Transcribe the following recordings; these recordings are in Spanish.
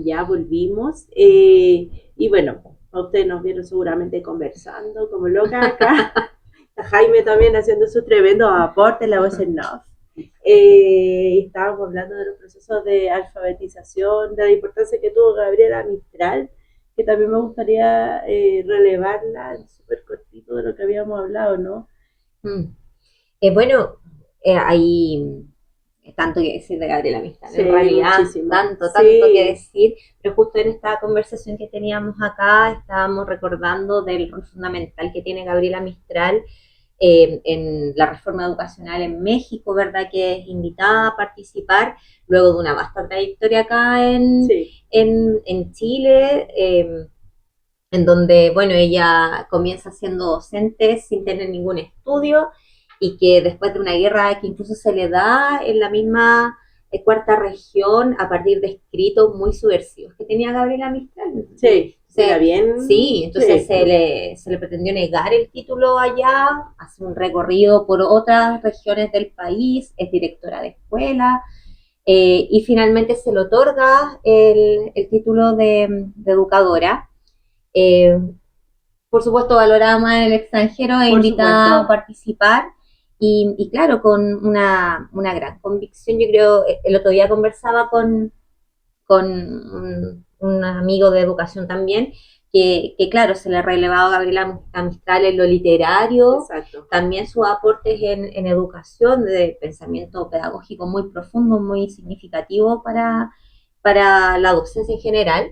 Ya volvimos. Y bueno, a ustedes nos vieron seguramente conversando como loca acá. Está Jaime también haciendo su tremendo aporte en la voz en off. Estábamos hablando de los procesos de alfabetización, de la importancia que tuvo Gabriela Mistral, que también me gustaría relevarla en súper cortito de lo que habíamos hablado, ¿no? Mm. Bueno, hay tanto que decir de Gabriela Mistral, en Sí, realidad, muchísimo. tanto que Sí, decir, pero justo en esta conversación que teníamos acá estábamos recordando del rol fundamental que tiene Gabriela Mistral en la reforma educacional en México, ¿verdad? Que es invitada a participar luego de una vasta trayectoria acá sí, en Chile. En donde, bueno, ella comienza siendo docente sin tener ningún estudio y que después de una guerra que incluso se le da en la misma cuarta región a partir de escritos muy subversivos que tenía Gabriela Mistral. sí, era Sí, bien, entonces sí, se le pretendió negar el título allá, hace un recorrido por otras regiones del país, es directora de escuela, y finalmente se le otorga el título de educadora. Eh, por supuesto, valorada más en el extranjero e por invitada a supuesto. participar. Y claro, con una gran convicción, yo creo, el otro día conversaba con un amigo de educación también, que claro, se le relevaba a Gabriela Mistral en lo literario, Exacto. también sus aportes en educación, de pensamiento pedagógico muy profundo, muy significativo para la docencia en general,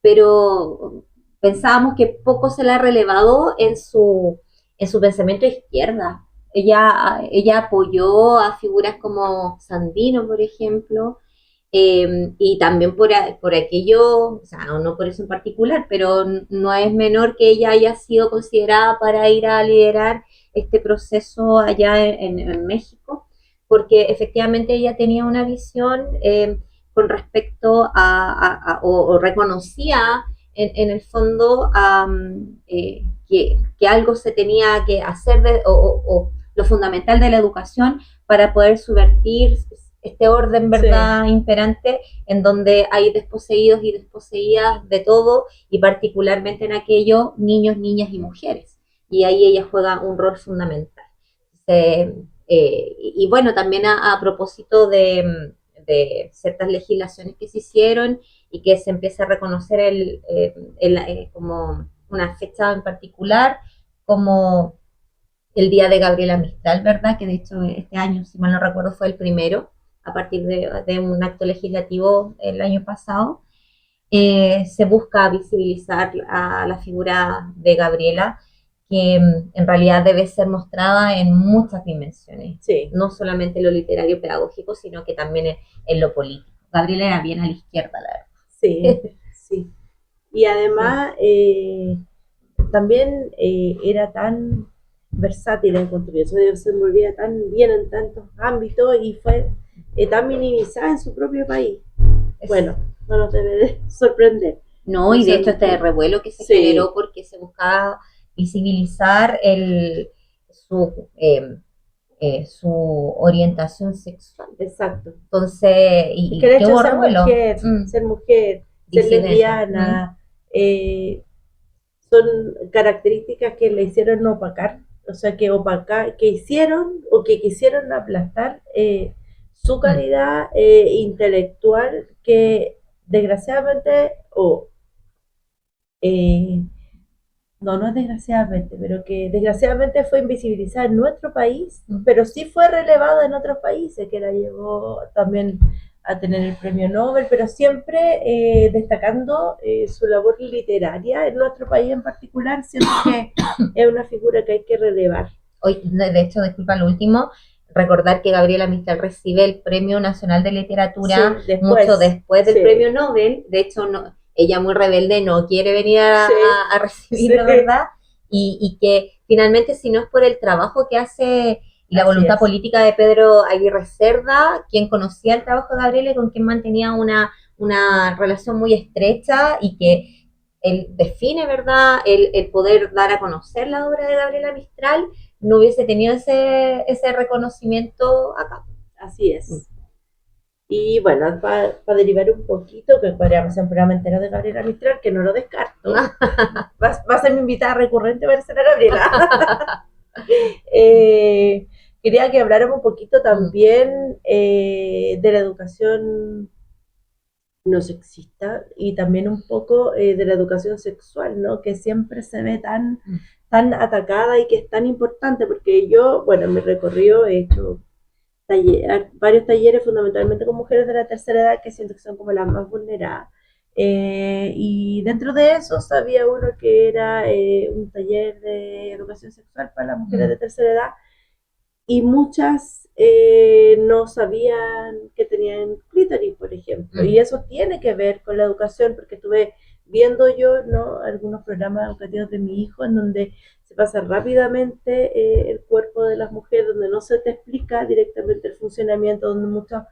pero pensábamos que poco se le ha relevado en su pensamiento de izquierda. Ella apoyó a figuras como Sandino, por ejemplo, y también por aquello, o sea, no por eso en particular, pero no es menor que ella haya sido considerada para ir a liderar este proceso allá en México, porque efectivamente ella tenía una visión con respecto o reconocía en el fondo que algo se tenía que hacer o lo fundamental de la educación para poder subvertir este orden, Sí, ¿verdad?, imperante, en donde hay desposeídos y desposeídas de todo, y particularmente en aquello, niños, niñas y mujeres. Y ahí ella juega un rol fundamental. Y bueno, también a propósito de ciertas legislaciones que se hicieron y que se empieza a reconocer como una fecha en particular, como el Día de Gabriela Mistral, ¿verdad? Que de hecho este año, si mal no recuerdo, fue el primero, a partir de un acto legislativo el año pasado. Se busca visibilizar a la figura de Gabriela, que en realidad debe ser mostrada en muchas dimensiones, sí, no solamente en lo literario pedagógico, sino que también en lo político. Gabriela era bien a la izquierda, la sí, verdad. sí. Y Sí. además también era tan versátil en construir, se desenvolvía tan bien en tantos ámbitos y fue tan minimizada en su propio país. Es, Bueno, no nos debe de sorprender. no, No y de sé, hecho este revuelo que se generó sí, porque se buscaba visibilizar su orientación sexual. exacto. Entonces, Es que y el que hecho de hubo revuelo, ser mujer, ser disidencia. lesbiana, eh, son características que le hicieron opacar, o sea, que hicieron o que quisieron aplastar su calidad intelectual que desgraciadamente, o no, no es desgraciadamente, pero que desgraciadamente fue invisibilizada en nuestro país, pero sí fue relevada en otros países, que la llevó también a tener el premio Nobel, pero siempre destacando su labor literaria en nuestro país en particular, siento que es una figura que hay que relevar. Hoy, de hecho, disculpa lo último, recordar que Gabriela Mistral recibe el Premio Nacional de Literatura Sí, mucho después, después del Premio sí, Nobel. De hecho, no, ella muy rebelde no quiere venir sí, a sí, recibirlo, ¿verdad? Y que finalmente, si no es por el trabajo que hace y la así voluntad es. política de Pedro Aguirre Cerda, quien conocía el trabajo de Gabriela y con quien mantenía una relación muy estrecha, y que él define, ¿verdad?, el poder dar a conocer la obra de Gabriela Mistral, no hubiese tenido ese reconocimiento acá. Así es. Y bueno, para derivar un poquito, que podríamos hacer un programa entero de Gabriela Mistral, que no lo descarto. Va a ser mi invitada recurrente, va a ser a Gabriela. Quería que habláramos un poquito también de la educación no sexista y también un poco de la educación sexual, ¿no? Que siempre se ve tan atacada y que es tan importante, porque yo, bueno, en mi recorrido he hecho varios talleres fundamentalmente con mujeres de la tercera edad que siento que son como las más vulneradas. Y dentro de eso había uno que era un taller de educación sexual para las mujeres de tercera edad y muchas no sabían que tenían clítoris, por ejemplo. Y eso tiene que ver con la educación, porque estuve viendo yo, ¿no?, algunos programas educativos de mi hijo en donde se pasa rápidamente el cuerpo de las mujeres, donde no se te explica directamente el funcionamiento, donde muchas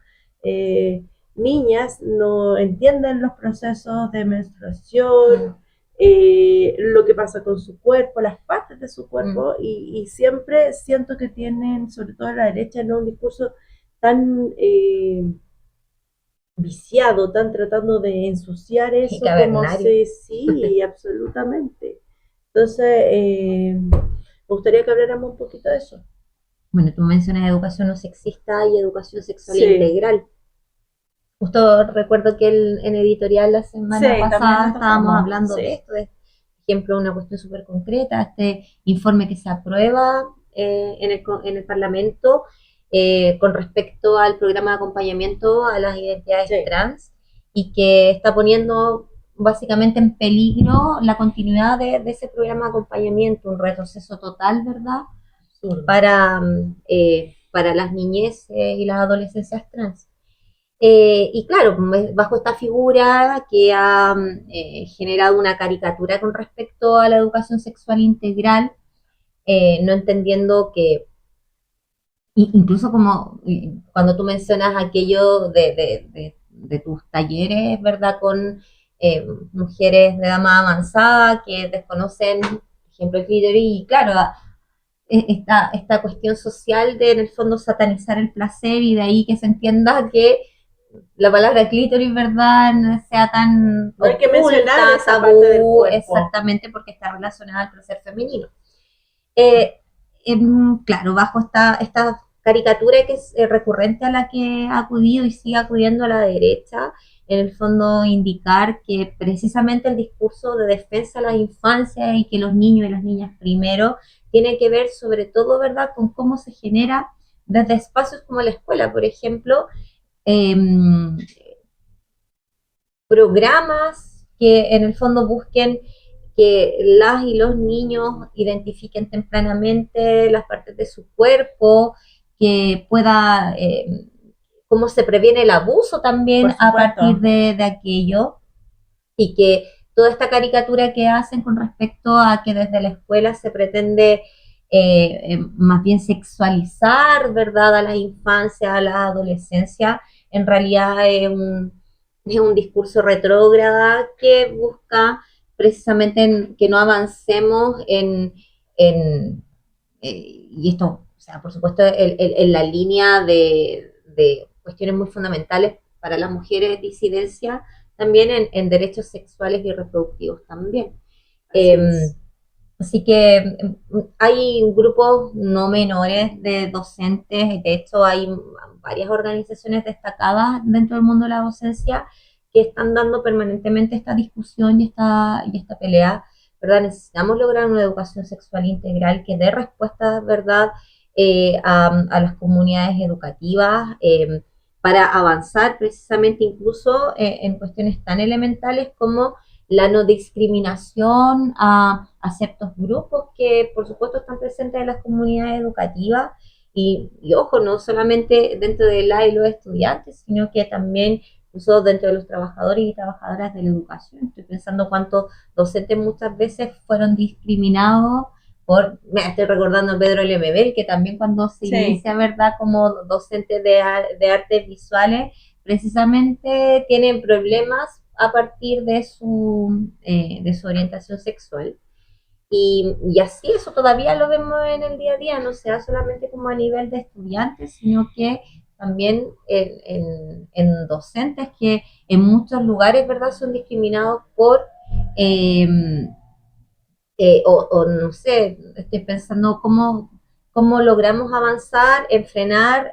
niñas no entienden los procesos de menstruación, lo que pasa con su cuerpo, las partes de su cuerpo, y siempre siento que tienen, sobre todo a la derecha, ¿no?, un discurso tan viciado, tan tratando de ensuciar eso, como si, sí, absolutamente. Entonces, me gustaría que habláramos un poquito de eso. Bueno, tú mencionas educación no sexista y educación sexual integral. Justo recuerdo que en editorial la semana pasada estábamos hablando de esto, de ejemplo, una cuestión súper concreta, este informe que se aprueba en el Parlamento con respecto al programa de acompañamiento a las identidades trans y que está poniendo básicamente en peligro la continuidad de ese programa de acompañamiento, un retroceso total, ¿verdad?, para las niñeces y las adolescencias trans. Y claro, bajo esta figura que ha generado una caricatura con respecto a la educación sexual integral, no entendiendo que, incluso como cuando tú mencionas aquello de tus talleres, ¿verdad?, con mujeres de edad más avanzada que desconocen, por ejemplo, el clítoris, y claro, esta cuestión social de, en el fondo, satanizar el placer, y de ahí que se entienda que la palabra clítoris, ¿verdad?, no sea tan no hay que mencionar esa tabú, parte del cuerpo. Exactamente, porque está relacionada al placer femenino. Claro, bajo esta caricatura que es recurrente a la que ha acudido y sigue acudiendo a la derecha, en el fondo indicar que precisamente el discurso de defensa a las infancias y que los niños y las niñas primero tiene que ver sobre todo, ¿verdad?, con cómo se genera desde espacios como la escuela, por ejemplo, programas que en el fondo busquen que las y los niños identifiquen tempranamente las partes de su cuerpo, que pueda, cómo se previene el abuso también a partir de aquello, y que toda esta caricatura que hacen con respecto a que desde la escuela se pretende más bien sexualizar, ¿verdad?, a la infancia, a la adolescencia, en realidad es un discurso retrógrada que busca precisamente que no avancemos y esto, o sea, por supuesto, en la línea de cuestiones muy fundamentales para las mujeres, disidencia, también en derechos sexuales y reproductivos también. Así que hay grupos no menores de docentes, de hecho hay varias organizaciones destacadas dentro del mundo de la docencia que están dando permanentemente esta discusión y esta pelea, ¿verdad? Necesitamos lograr una educación sexual integral que dé respuestas, ¿verdad?, a las comunidades educativas, para avanzar precisamente incluso en cuestiones tan elementales como la no discriminación a ciertos grupos que por supuesto están presentes en las comunidades educativas y ojo, no solamente dentro de la y los estudiantes, sino que también incluso dentro de los trabajadores y trabajadoras de la educación. Estoy pensando cuántos docentes muchas veces fueron discriminados me estoy recordando a Pedro Lemebel, que también cuando se inicia, ¿verdad?, como docente de artes visuales, precisamente tienen problemas a partir de su orientación sexual. Y así eso todavía lo vemos en el día a día, no sea solamente como a nivel de estudiantes, sino que también en docentes que en muchos lugares, ¿verdad?, son discriminados por, eh, o no sé, estoy pensando cómo logramos avanzar en frenar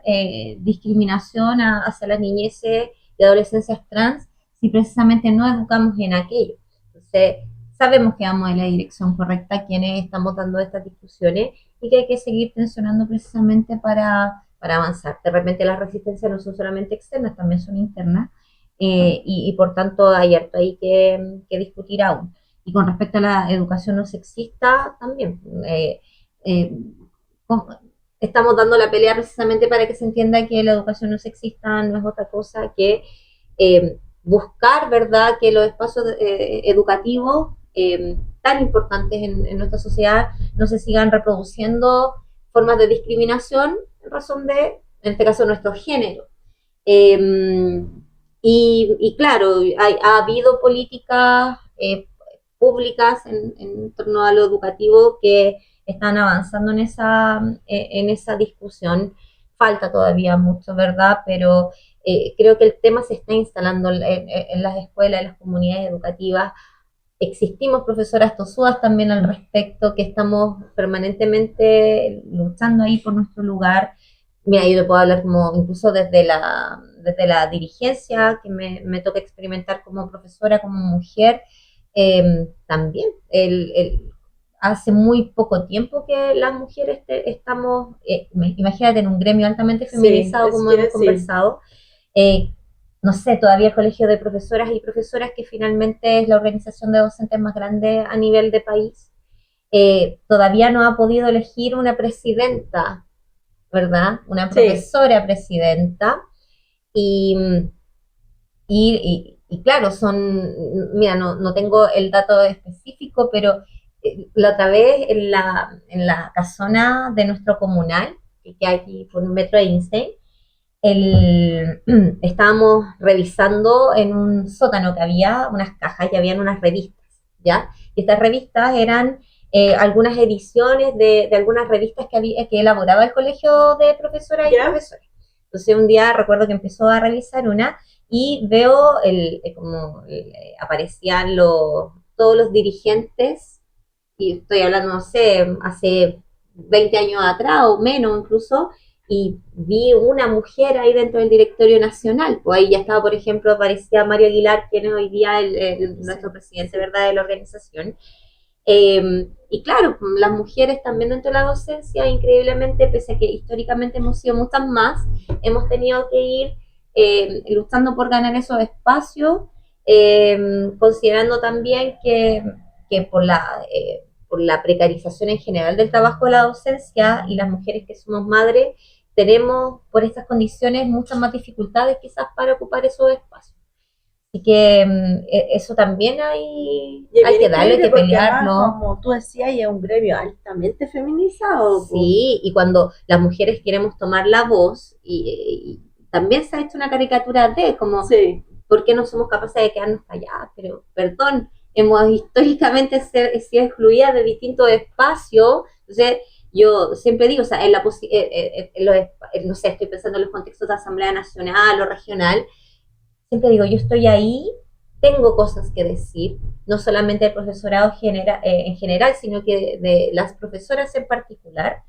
discriminación hacia las niñeces y adolescencias trans si precisamente no educamos en aquello. Entonces, sabemos que vamos en la dirección correcta quienes estamos dando estas discusiones y que hay que seguir tensionando precisamente para avanzar. De repente las resistencias no son solamente externas, también son internas, y por tanto hay harto ahí que discutir aún. Y con respecto a la educación no sexista, también eh, estamos dando la pelea precisamente para que se entienda que la educación no sexista no es otra cosa que buscar, ¿verdad?, que los espacios educativos tan importantes en nuestra sociedad no se sigan reproduciendo formas de discriminación en razón de, en este caso, nuestro género. Y claro, ha habido políticas públicas en torno a lo educativo que están avanzando en esa discusión. Falta todavía mucho, ¿verdad? Pero creo que el tema se está instalando en las escuelas, en las comunidades educativas. Existimos profesoras tosudas también al respecto, que estamos permanentemente luchando ahí por nuestro lugar. Mira, yo te puedo hablar como incluso desde la dirigencia que me toca experimentar como profesora, como mujer, también. Hace muy poco tiempo que las mujeres estamos, imagínate, en un gremio altamente feminizado, sí, como hemos conversado. No sé, todavía el colegio de profesoras y profesoras, que finalmente es la organización de docentes más grande a nivel de país, todavía no ha podido elegir una presidenta, ¿verdad? Una profesora, sí, presidenta. Y, y claro, mira, no tengo el dato específico, pero la otra vez en la casona de nuestro comunal, que hay aquí por un metro de Einstein, estábamos revisando en un sótano que había unas cajas y habían unas revistas, ¿ya? Y estas revistas eran algunas ediciones de algunas revistas que elaboraba el colegio de profesoras y profesores. Entonces un día recuerdo que empezó a revisar una y veo como aparecían todos los dirigentes, y estoy hablando, no sé, hace 20 años atrás o menos incluso, y vi una mujer ahí dentro del directorio nacional. Pues ahí ya estaba, por ejemplo, aparecía Mario Aguilar, quien es hoy día nuestro presidente, ¿verdad?, de la organización. Y claro, las mujeres también dentro de la docencia, increíblemente, pese a que históricamente hemos sido muchas más, hemos tenido que ir luchando por ganar esos espacios, considerando también que por la precarización en general del trabajo de la docencia, y las mujeres que somos madres tenemos por estas condiciones muchas más dificultades quizás para ocupar esos espacios. Así que eso también hay que darle, hay que pelearlo. Además, como tú decías, y es un gremio altamente feminizado. Sí, y cuando las mujeres queremos tomar la voz, y también se ha hecho una caricatura de como, sí, ¿por qué no somos capaces de quedarnos calladas? Pero, perdón, hemos históricamente sido excluidas de distintos espacios. Entonces, yo siempre digo, o sea, no sé, estoy pensando en los contextos de Asamblea Nacional o regional, siempre digo, yo estoy ahí, tengo cosas que decir, no solamente del profesorado en general, sino que de las profesoras en particular.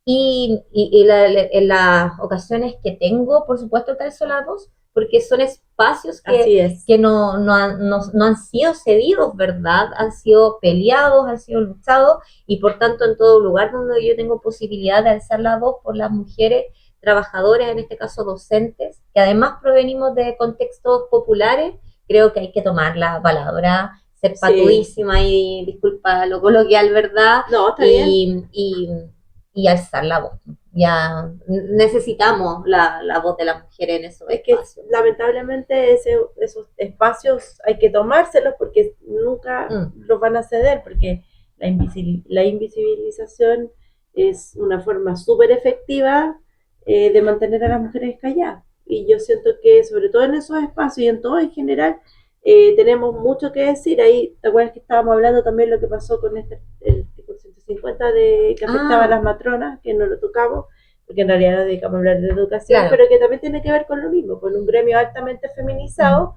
Y en las ocasiones que tengo, por supuesto, calzo la voz, porque son espacios que no han sido cedidos, ¿verdad? Han sido peleados, han sido luchados, y por tanto en todo lugar donde yo tengo posibilidad de alzar la voz por las mujeres trabajadoras, en este caso docentes, que además provenimos de contextos populares, creo que hay que tomar la palabra, ser patudísima, sí, y disculpa lo coloquial, ¿verdad? No, está bien. Y alzar la voz. Ya necesitamos la voz de las mujeres en esos espacios. Que lamentablemente esos espacios hay que tomárselos, porque nunca los van a ceder, porque la invisibilización es una forma súper efectiva de mantener a las mujeres calladas. Y yo siento que sobre todo en esos espacios y en todo en general tenemos mucho que decir. Ahí, ¿te acuerdas que estábamos hablando también lo que pasó con el 150 que afectaba a las matronas, que no lo tocamos? porque en realidad nos dedicamos a hablar de educación, Claro. pero que también tiene que ver con lo mismo, con un gremio altamente feminizado,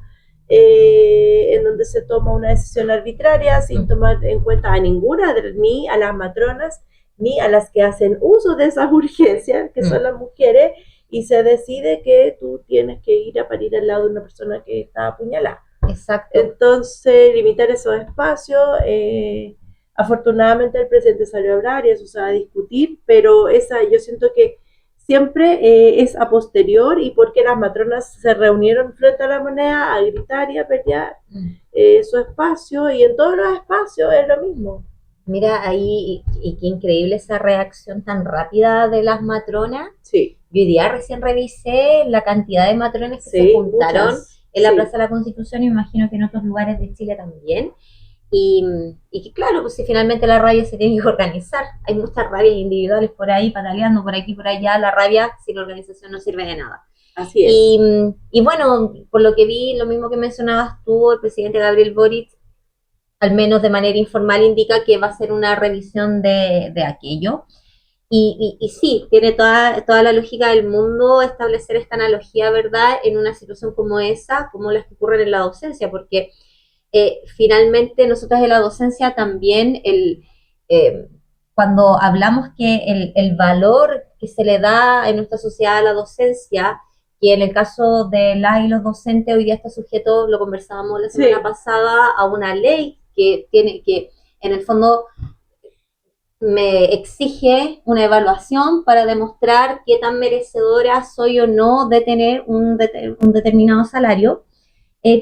en donde se toma una decisión arbitraria sin tomar en cuenta a ninguna, ni a las matronas, ni a las que hacen uso de esas urgencias, que son las mujeres, y se decide que tú tienes que ir a parir al lado de una persona que está apuñalada. Exacto. Entonces, limitar esos espacios. Afortunadamente el presidente salió a hablar y eso se va a discutir, pero yo siento que siempre es a posterior y porque las matronas se reunieron frente a la moneda a gritar y a pelear su espacio, y en todos los espacios es lo mismo. Mira, ahí, y qué increíble esa reacción tan rápida de las matronas. Sí. Yo hoy día recién revisé la cantidad de matrones que Sí, se juntaron muchas. en la Sí. Plaza de la Constitución, y me imagino que en otros lugares de Chile también. Y que claro, pues si finalmente la rabia se tiene que organizar, hay muchas rabias individuales por ahí, pataleando por aquí, por allá, la rabia sin organización no sirve de nada. Así es. Y bueno, por lo que vi, lo mismo que mencionabas tú, el presidente Gabriel Boric, al menos de manera informal, indica que va a ser una revisión de aquello. Y sí, tiene toda la lógica del mundo establecer esta analogía, ¿verdad?, en una situación como esa, como las que ocurren en la docencia, porque finalmente nosotros en la docencia también, cuando hablamos que el valor que se le da en nuestra sociedad a la docencia, que en el caso de las y los docentes hoy día está sujeto, lo conversábamos la semana pasada, a una ley que tiene que, en el fondo, me exige una evaluación para demostrar qué tan merecedora soy o no de tener un determinado salario.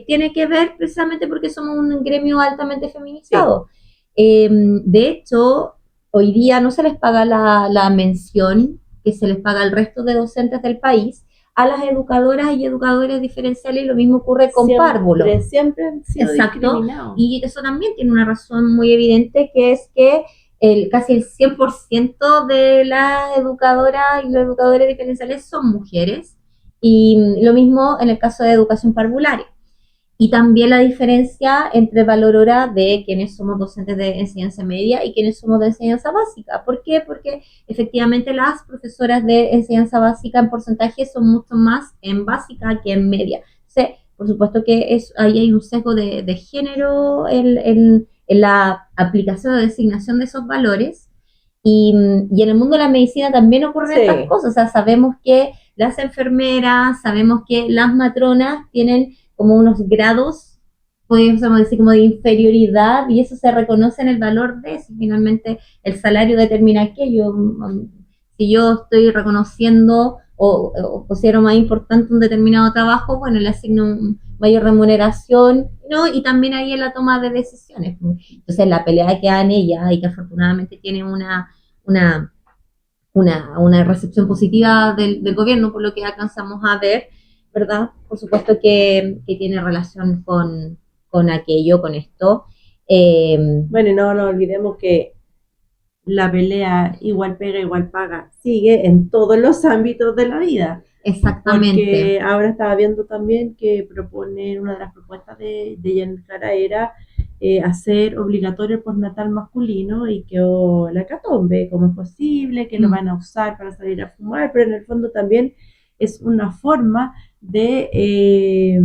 Tiene que ver precisamente porque somos un gremio altamente feminizado. Sí. De hecho, hoy día no se les paga la mención que se les paga al resto de docentes del país a las educadoras y educadores diferenciales, y lo mismo ocurre con párvulos. Siempre han sido discriminados. Y eso también tiene una razón muy evidente, que es que casi el 100% de las educadoras y los educadores diferenciales son mujeres, y lo mismo en el caso de educación parvularia. Y también la diferencia entre valor hora de quienes somos docentes de enseñanza media y quienes somos de enseñanza básica. ¿Por qué? Porque efectivamente las profesoras de enseñanza básica en porcentaje son mucho más en básica que en media. Entonces, por supuesto que ahí hay un sesgo de género en la aplicación o designación de esos valores. Y en el mundo de la medicina también ocurren estas cosas. O sea, sabemos que las enfermeras, sabemos que las matronas tienen como unos grados, podríamos decir, como de inferioridad, y eso se reconoce en el valor de eso. Finalmente el salario determina aquello. Si yo estoy reconociendo o considero más importante un determinado trabajo, bueno, le asigno mayor remuneración, ¿no? Y también ahí en la toma de decisiones. Entonces la pelea que dan ellas, y que afortunadamente tiene una recepción positiva del gobierno, por lo que alcanzamos a ver, ¿verdad? Por supuesto que tiene relación con aquello, con esto. Bueno, no olvidemos que la pelea igual pega, igual paga sigue en todos los ámbitos de la vida. Exactamente. Porque ahora estaba viendo también que proponen, una de las propuestas de Jan Cara era hacer obligatorio el postnatal masculino, y que la catombe, cómo es posible, que lo van a usar para salir a fumar, pero en el fondo también es una forma de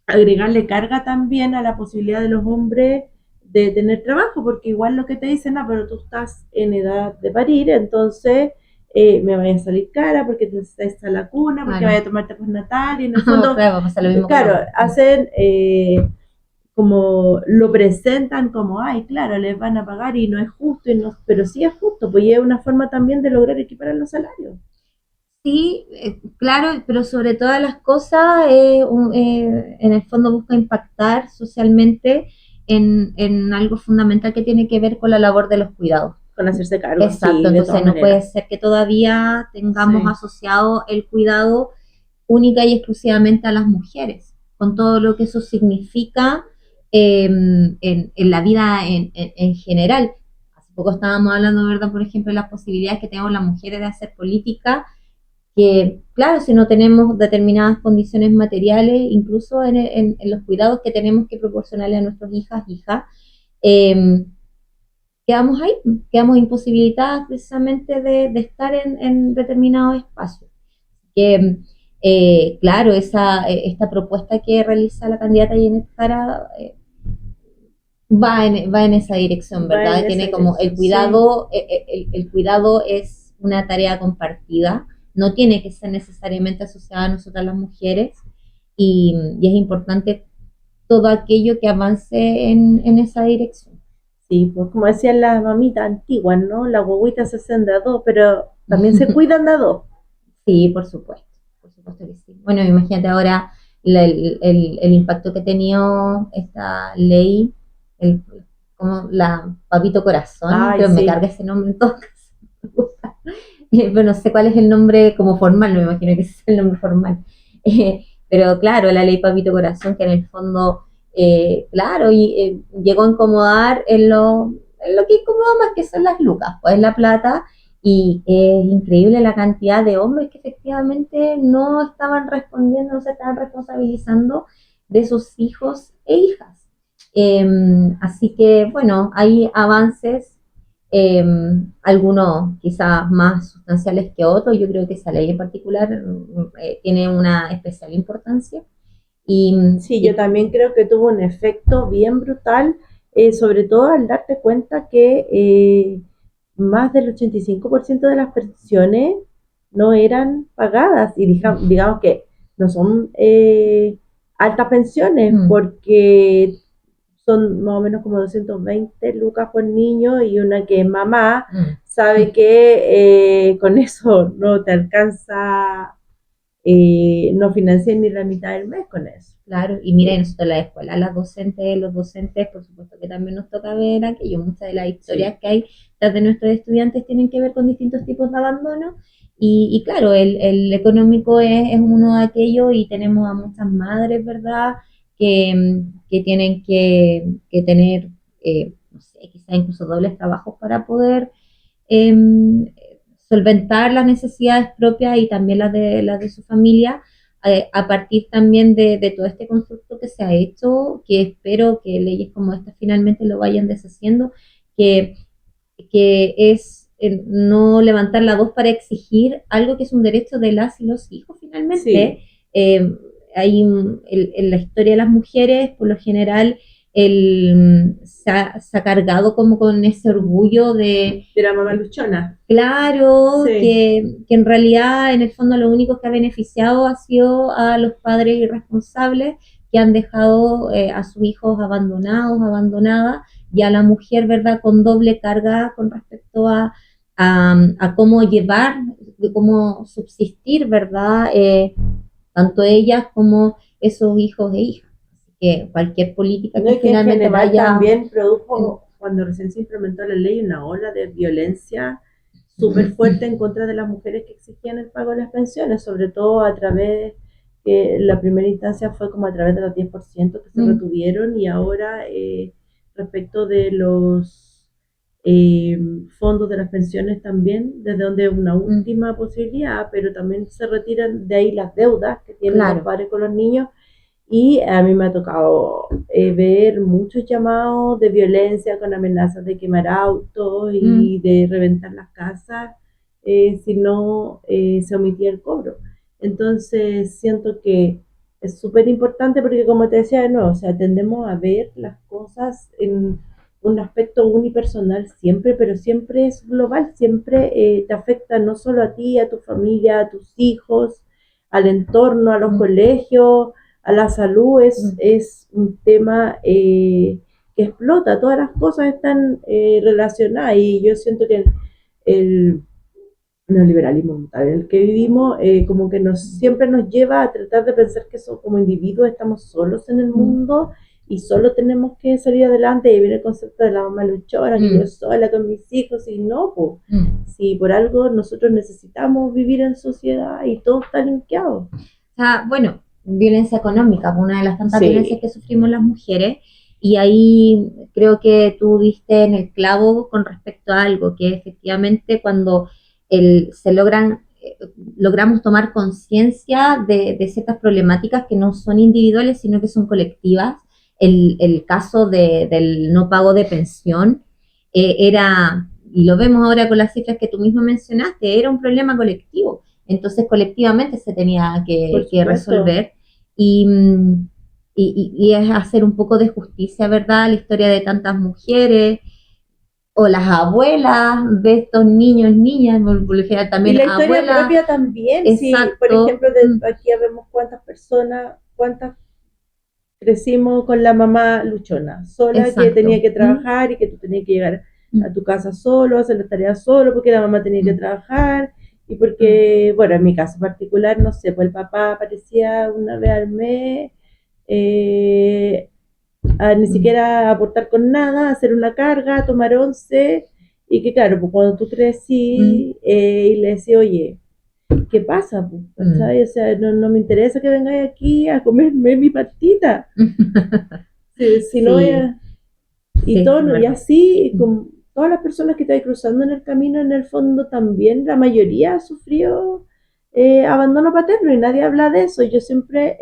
agregarle carga también a la posibilidad de los hombres de tener trabajo, porque igual lo que te dicen, pero tú estás en edad de parir, entonces me vaya a salir cara porque te necesitas a la cuna, porque vaya a tomarte postnatal, y en el fondo, claro, hacen como lo presentan como, ay, claro, les van a pagar y no es justo, pero sí es justo, pues es una forma también de lograr equiparar los salarios. Sí, claro, pero sobre todas las cosas, en el fondo busca impactar socialmente en algo fundamental que tiene que ver con la labor de los cuidados. Con hacerse cargo. Exacto, sí, entonces no puede ser que todavía tengamos asociado el cuidado única y exclusivamente a las mujeres, con todo lo que eso significa en la vida en general. Hace poco estábamos hablando, ¿verdad?, por ejemplo, de las posibilidades que tenemos las mujeres de hacer política, que claro, si no tenemos determinadas condiciones materiales, incluso en los cuidados que tenemos que proporcionarle a nuestras hijas, quedamos ahí, quedamos imposibilitadas precisamente de estar en determinados espacios. Que, claro, esta propuesta que realiza la candidata Janet Jara va en esa dirección, Va ¿verdad? en esa Tiene como dirección, sí. el cuidado es una tarea compartida, no tiene que ser necesariamente asociada a nosotras las mujeres, y es importante todo aquello que avance en esa dirección. Sí, pues como decían las mamitas antiguas, ¿no? Las guaguitas se hacen de a dos, pero también se cuidan de a dos. Sí, por supuesto que sí. Bueno, imagínate ahora el impacto que ha tenido esta ley, el, como la Papito Corazón, Ay, creo que me sí. carga ese nombre en todo caso. Pero no sé cuál es el nombre como formal, no me imagino que ese es el nombre formal. Pero claro, la ley Papito Corazón, que en el fondo, claro, llegó a incomodar en lo que incomoda más que son las lucas, pues la plata, y es increíble la cantidad de hombres que efectivamente no estaban respondiendo, no se estaban responsabilizando de sus hijos e hijas. Así que, bueno, hay avances, eh, algunos quizás más sustanciales que otros. Yo creo que esa ley en particular tiene una especial importancia. Y, Sí, yo y también creo que tuvo un efecto bien brutal, sobre todo al darte cuenta que más del 85% de las pensiones no eran pagadas y digamos que no son altas pensiones mm, porque son más o menos como 220 lucas por niño y una que es mamá mm, sabe que con eso no te alcanza, no financias ni la mitad del mes con eso. claro, y mira, nosotros en la escuela, las docentes, los docentes, por supuesto que también nos toca ver aquello. Muchas de las historias Sí, que hay tras de nuestros estudiantes tienen que ver con distintos tipos de abandono. Y claro, el económico es uno de aquellos, y tenemos a muchas madres, ¿verdad? Que tienen que tener, no sé, quizás incluso dobles trabajos para poder eh, solventar las necesidades propias y también las de su familia, a partir también de todo este constructo que se ha hecho, que espero que leyes como esta finalmente lo vayan deshaciendo, que, que es no levantar la voz para exigir algo que es un derecho de las y los hijos finalmente. sí, Eh, en la historia de las mujeres, por lo general, se ha cargado como con ese orgullo de, de la mamá luchona. claro, Sí, que en realidad en el fondo lo único que ha beneficiado ha sido a los padres irresponsables que han dejado a sus hijos abandonados, abandonadas, y a la mujer, ¿verdad?, con doble carga con respecto a cómo llevar, cómo subsistir, ¿verdad?, tanto ellas como esos hijos e hijas. Así que cualquier política no, que y que en finalmente general vaya también en, produjo, cuando recién se implementó la ley, una ola de violencia súper fuerte en contra de las mujeres que exigían el pago de las pensiones, sobre todo a través, que la primera instancia fue como a través de los 10% que se retuvieron y ahora respecto de los fondos de las pensiones también, desde donde es una última posibilidad, pero también se retiran de ahí las deudas que tienen los claro. padres con los niños y a mí me ha tocado ver muchos llamados de violencia con amenazas de quemar autos Mm, y de reventar las casas si no se omitía el cobro. Entonces siento que es súper importante porque como te decía de nuevo, o sea, tendemos a ver las cosas en un aspecto unipersonal siempre, pero siempre es global, siempre te afecta no solo a ti, a tu familia, a tus hijos, al entorno, a los mm, colegios, a la salud mm. es un tema que explota, todas las cosas están relacionadas y yo siento que el neoliberalismo en el que vivimos como que siempre nos lleva a tratar de pensar que como individuos estamos solos en el Mm, mundo y solo tenemos que salir adelante y viene el concepto de la mamá luchona, que yo mm, sola con mis hijos y no, pues, mm. si por algo nosotros necesitamos vivir en sociedad y todo está linkeado. Bueno, violencia económica, una de las tantas violencias Sí, que sufrimos las mujeres, y ahí creo que tú diste en el clavo con respecto a algo, que efectivamente cuando se logramos tomar conciencia de ciertas problemáticas que no son individuales, sino que son colectivas, el caso del no pago de pensión, y lo vemos ahora con las cifras que tú mismo mencionaste, era un problema colectivo. Entonces, colectivamente se tenía que resolver. Y, y es hacer un poco de justicia, ¿verdad? La historia de tantas mujeres o las abuelas de estos niños, niñas, también y la historia abuelas. propia también, Exacto. Sí, por ejemplo, aquí vemos cuántas personas, cuántas crecimos con la mamá luchona, sola, exacto, que tenía que trabajar y que tú tenías que llegar a tu casa solo, hacer las tareas solo, porque la mamá tenía que trabajar, y porque, bueno, en mi caso particular, no sé, pues el papá aparecía una vez al mes, ni siquiera aportar con nada, hacer una carga, tomar once, y que claro, pues cuando tú crecí y le decía, oye, ¿qué pasa? ¿Sabes? O sea, no me interesa que vengáis aquí a comerme mi patita. Si no voy a... Y, todo, y así, con todas las personas que estáis cruzando en el camino, en el fondo también, la mayoría ha sufrido abandono paterno y nadie habla de eso. Yo siempre...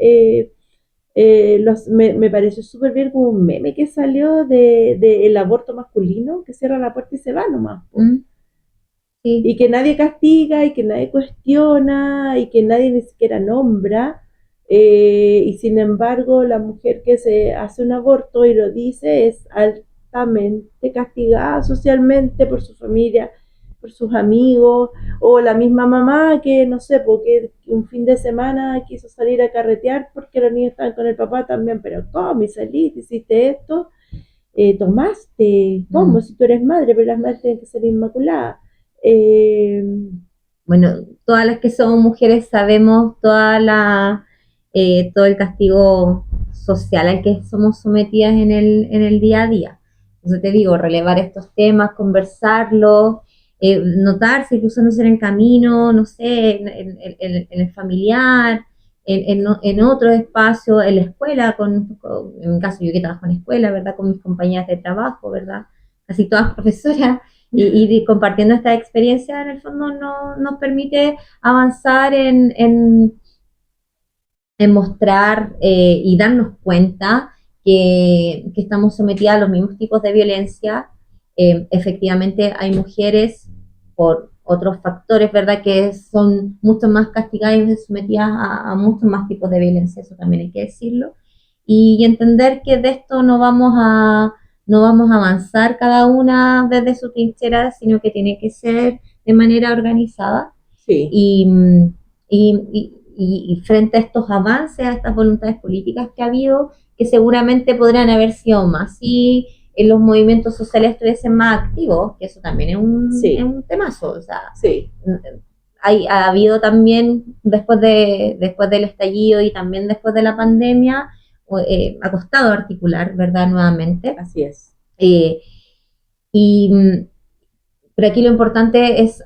me pareció súper bien como un meme que salió de el aborto masculino, que cierra la puerta y se va nomás. Sí. Y que nadie castiga y que nadie cuestiona y que nadie ni siquiera nombra. Y sin embargo, la mujer que se hace un aborto y lo dice es altamente castigada socialmente por su familia, por sus amigos, o la misma mamá que, no sé, porque un fin de semana quiso salir a carretear porque los niños estaban con el papá también, pero ¿cómo? Y saliste, hiciste esto, tomaste, ¿cómo? Si tú eres madre, pero las madres tienen que ser inmaculadas. Bueno, todas las que somos mujeres sabemos todo el castigo social al que somos sometidas en el día a día. Entonces te digo, relevar estos temas, conversarlos, notarse, incluso no ser en el camino, no sé, en el familiar, en otros espacios, en la escuela, en mi caso yo que trabajo en escuela, ¿verdad? Con mis compañeras de trabajo, ¿verdad? Casi todas profesoras. Y compartiendo esta experiencia, en el fondo nos permite avanzar en mostrar y darnos cuenta que estamos sometidas a los mismos tipos de violencia. Efectivamente, hay mujeres por otros factores, ¿verdad?, que son mucho más castigadas y sometidas a muchos más tipos de violencia, eso también hay que decirlo. Y entender que de esto no vamos a avanzar cada una desde su trinchera, sino que tiene que ser de manera organizada. Sí. Y frente a estos avances, a estas voluntades políticas que ha habido, que seguramente podrían haber sido más si en los movimientos sociales estuviesen más activos, que eso también es un temazo. O sea, ha habido también, después del estallido y también después de la pandemia, ha costado articular, ¿verdad?, nuevamente. Así es. Pero aquí lo importante es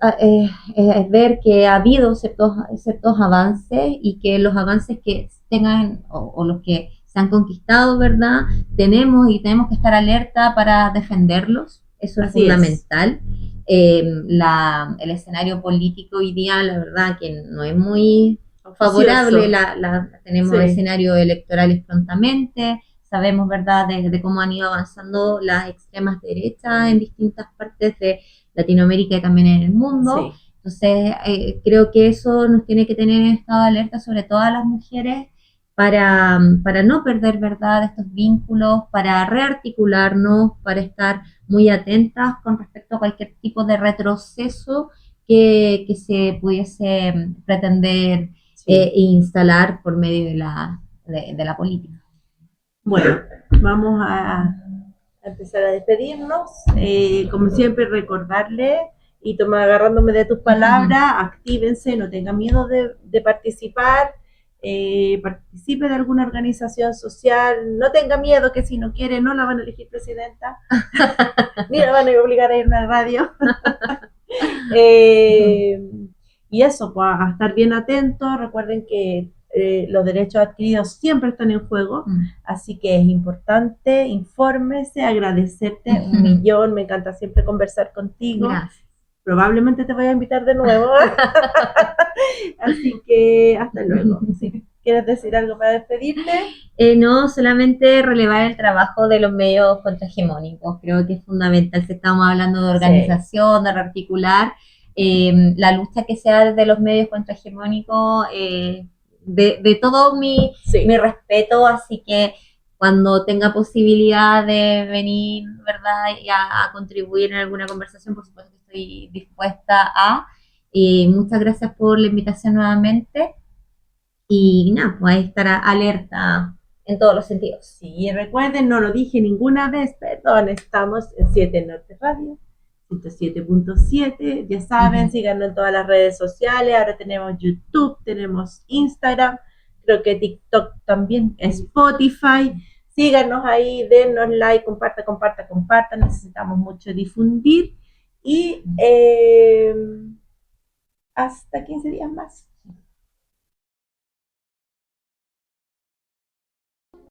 ver que ha habido ciertos avances y que los avances que tengan o los que se han conquistado, ¿verdad? Tenemos que estar alerta para defenderlos. Eso es fundamental. El escenario político hoy día, la verdad, que no es muy favorable. Tenemos escenarios electorales prontamente. Sabemos, ¿verdad?, de cómo han ido avanzando las extremas derechas en distintas partes de Latinoamérica y también en el mundo. Entonces, creo que eso nos tiene que tener en estado de alerta, sobre todo a las mujeres, para no perder, ¿verdad?, estos vínculos, para rearticularnos, para estar muy atentas con respecto a cualquier tipo de retroceso que se pudiese pretender instalar por medio de la política. Bueno, vamos a empezar a despedirnos. Como siempre, recordarle y agarrándome de tus palabras, actívense, no tengan miedo de participar. Participe de alguna organización social, no tenga miedo que si no quiere no la van a elegir presidenta, ni la van a obligar a ir a una radio. Y eso, pues a estar bien atentos, recuerden que los derechos adquiridos siempre están en juego, así que es importante, infórmese, agradecerte un millón, me encanta siempre conversar contigo. Gracias. Probablemente te voy a invitar de nuevo. Así que hasta luego. Sí. ¿Quieres decir algo para despedirte? No, solamente relevar el trabajo de los medios contrahegemónicos. Creo que es fundamental si estamos hablando de organización, de rearticular, la lucha que se da desde los medios contrahegemónicos, de todo mi respeto, así que cuando tenga posibilidad de venir, ¿verdad?, y a contribuir en alguna conversación, por supuesto que estoy dispuesta a. Muchas gracias por la invitación nuevamente. Y nada, pues ahí estará alerta en todos los sentidos. Sí, recuerden, no lo dije ninguna vez, perdón, estamos en 7 Norte Radio, 107.7, ya saben, síganos en todas las redes sociales, ahora tenemos YouTube, tenemos Instagram, creo que TikTok también, Spotify, síganos ahí, denos like, compartan, necesitamos mucho difundir y hasta 15 días más.